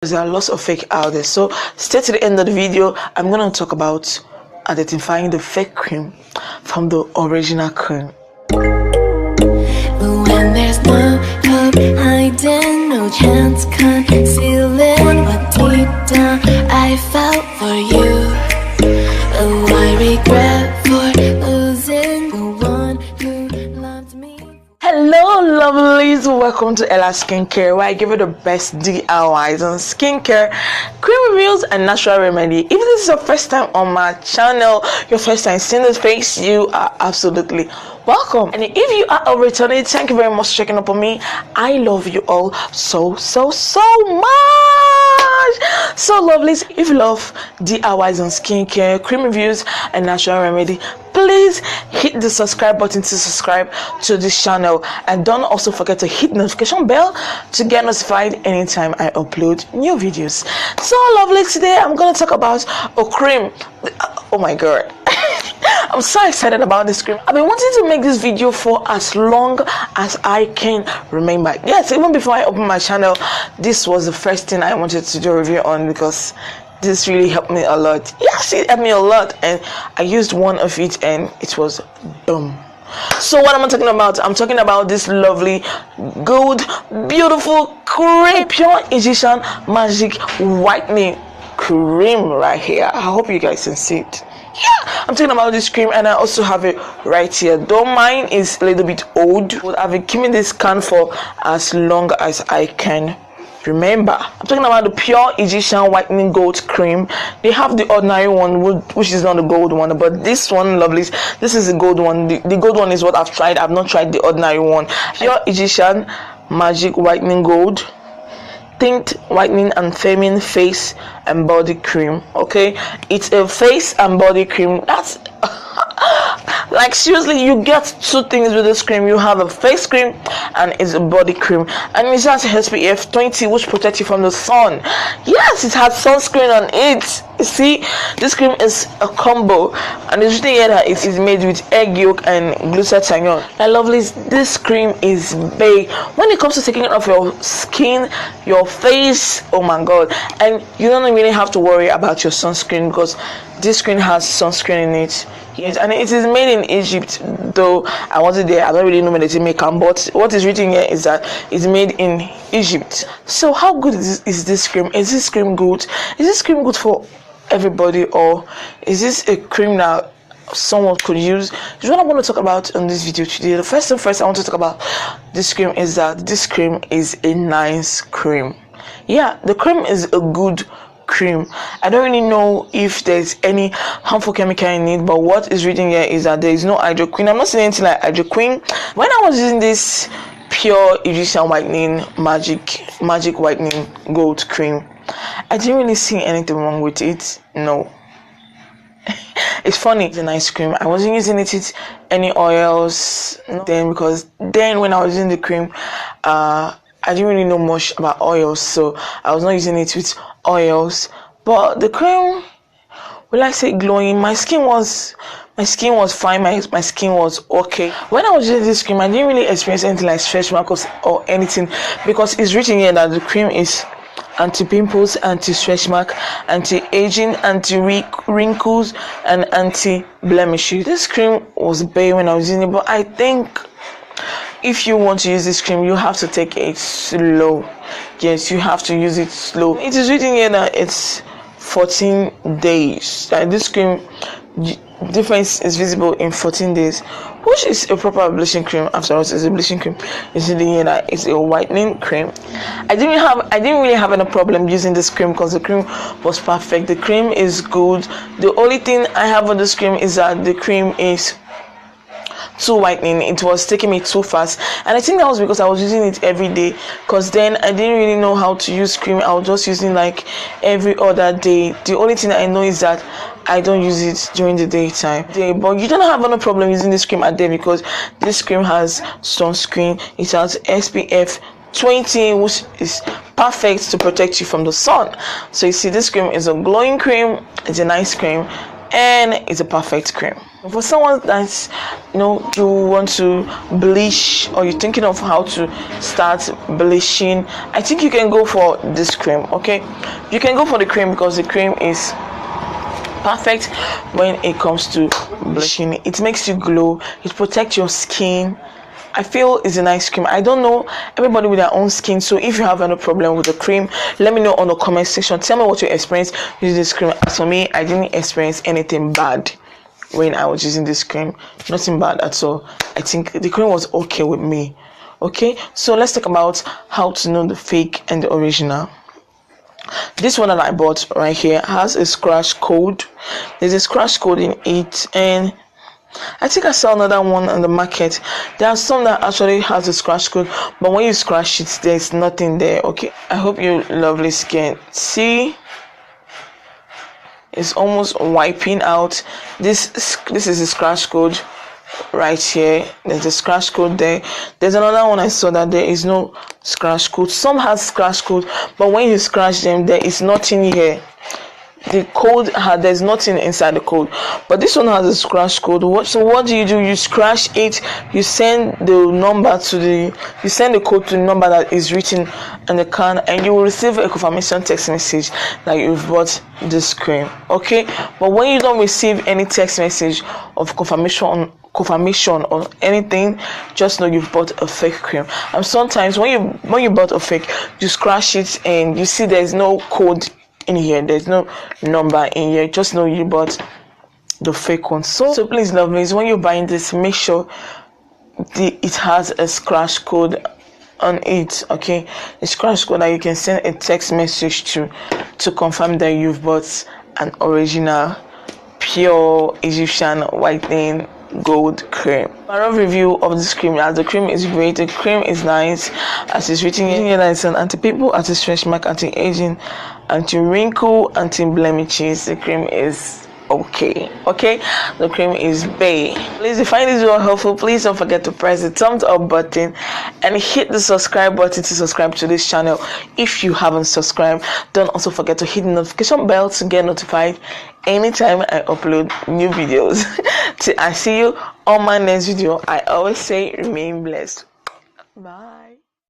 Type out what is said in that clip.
There are lots of fake out there, so stay to the end of the video. I'm going to talk about identifying the fake cream from the original cream. When there's no hope hiding, no chance concealing what deep down I felt for you. Oh, I regret for losing the one who loved me. Hello lovelies, welcome to Ella Skincare, where I give you the best DIYs on skincare, cream reviews and natural remedy. If this is your first time on my channel, your first time seeing this face, you are absolutely welcome. And if you are a returning, thank you very much for checking up on me. I love you all so much. So lovelies, if you love DIYs on skincare, cream reviews and natural remedy, please hit the subscribe button to subscribe to this channel, and don't also forget to hit the notification bell to get notified anytime I upload new videos. So lovely, today I'm going to talk about a cream. Oh my god. I'm so excited about this cream. I've been wanting to make this video for as long as I can remember. Yes, even before I opened my channel, this was the first thing I wanted to do a review on, because this really helped me a lot. Yes, it helped me a lot, and I used one of it and it was boom. So what am I talking about? I'm talking about this lovely, good, beautiful cream, pure Egyptian magic whitening cream right here. I hope you guys can see it. Yeah, I'm talking about this cream, and I also have it right here. Though mine is a little bit old, but I've been keeping this can for as long as I can remember. I'm talking about the pure Egyptian whitening gold cream. They have the ordinary one, which is not the gold one, but this one, lovelies, this is the gold one. The gold one is what I've tried. I've not tried the ordinary one. Pure Egyptian magic whitening gold tint whitening and firming face and body cream. Okay, it's a face and body cream. That's like, seriously, you get two things with this cream. You have a face cream and it's a body cream, and it has SPF 20, which protects you from the sun. Yes, it has sunscreen on it. You see, this cream is a combo, and it's written here that it is made with egg yolk and glutathione. My lovelies, this cream is big when it comes to taking off your skin, your face. Oh my god. And you don't really have to worry about your sunscreen, because this cream has sunscreen in it. Yes, and it is made in Egypt, though I wasn't there. I don't really know where they make them, but what is written here is that it's made in Egypt. So how good is this cream? Is this cream good? Is this cream good for everybody, or is this a cream that someone could use? Is what I want to talk about in this video today. The first thing first I want to talk about this cream is that this cream is a nice cream. Yeah, the cream is a good cream. I don't really know if there's any harmful chemical in it, but what is written here is that there is no hydroquin. I'm not saying anything like hydroquin. When I was using this pure Egyptian whitening magic whitening gold cream, I didn't really see anything wrong with it. No. It's funny, it's a nice cream. I wasn't using it with any oils then, because then when I was using the cream, I didn't really know much about oils, so I was not using it with oils. But the cream, will I say glowing? My skin was fine. My skin was okay. When I was using this cream, I didn't really experience anything like stretch marks or anything, because it's written here that the cream is anti-pimples, anti-stretch mark, anti-aging, anti-wrinkles, and anti-blemishes. This cream was bad when I was using it, but I think if you want to use this cream, you have to take it slow. Yes, you have to use it slow. It is written here that it's 14 days. This cream, difference is visible in 14 days, which is a proper bleaching cream. After all, it's a bleaching cream. It's written here that it's a whitening cream. I didn't really have any problem using this cream, because the cream was perfect. The cream is good. The only thing I have on this cream is that the cream is too whitening. It was taking me too fast, and I think that was because I was using it every day, because then I didn't really know how to use cream. I was just using like every other day. The only thing I know is that I don't use it during the daytime. But you don't have any problem using this cream at day, because this cream has sunscreen. It has SPF 20, which is perfect to protect you from the sun. So you see, this cream is a glowing cream. It's a nice cream. and it's a perfect cream for someone that's, you want to bleach, or you're thinking of how to start bleaching. I think you can go for this cream. Okay, you can go for the cream because the cream is perfect when it comes to bleaching. It makes you glow, it protects your skin. I feel it's a nice cream. I don't know, everybody with their own skin, so if you have any problem with the cream, let me know on the comment section. Tell me what you experienced using this cream. As for me, I didn't experience anything bad when I was using this cream. Nothing bad at all. I think the cream was okay with me. Okay, so let's talk about how to know the fake and the original. This one that I bought right here has a scratch code. There's a scratch code in it, and I think I saw another one on the market. There are some that actually has a scratch code, but when you scratch it, there's nothing there. Okay, I hope you lovelies can see. It's almost wiping out. This is a scratch code right here. There's a scratch code there. There's another one I saw that there is no scratch code. Some has scratch code, but when you scratch them, there is nothing here. The code there's nothing inside the code, but this one has a scratch code. So what do? You scratch it, you send the number you send the code to the number that is written in the can, and you will receive a confirmation text message that you've bought this cream. Okay, but when you don't receive any text message of confirmation or anything, just know you've bought a fake cream. And sometimes when you bought a fake, you scratch it and you see there's no code in here, there's no number in here, just know you bought the fake one. So please, lovelies, when you're buying this, make sure it has a scratch code on it. Okay, a scratch code that you can send a text message to confirm that you've bought an original pure Egyptian whitening gold cream. My review of this cream, as the cream is great, the cream is nice, as it's written here that it's an anti-pimple, anti-stretch mark, anti-aging, anti-wrinkle, anti-blemishes. The cream is okay. The cream is bae. Please, if you find this video helpful, please don't forget to press the thumbs up button and hit the subscribe button to subscribe to this channel. If you haven't subscribed, don't also forget to hit the notification bell to get notified anytime I upload new videos. Till I see you on my next video, I always say remain blessed. Bye.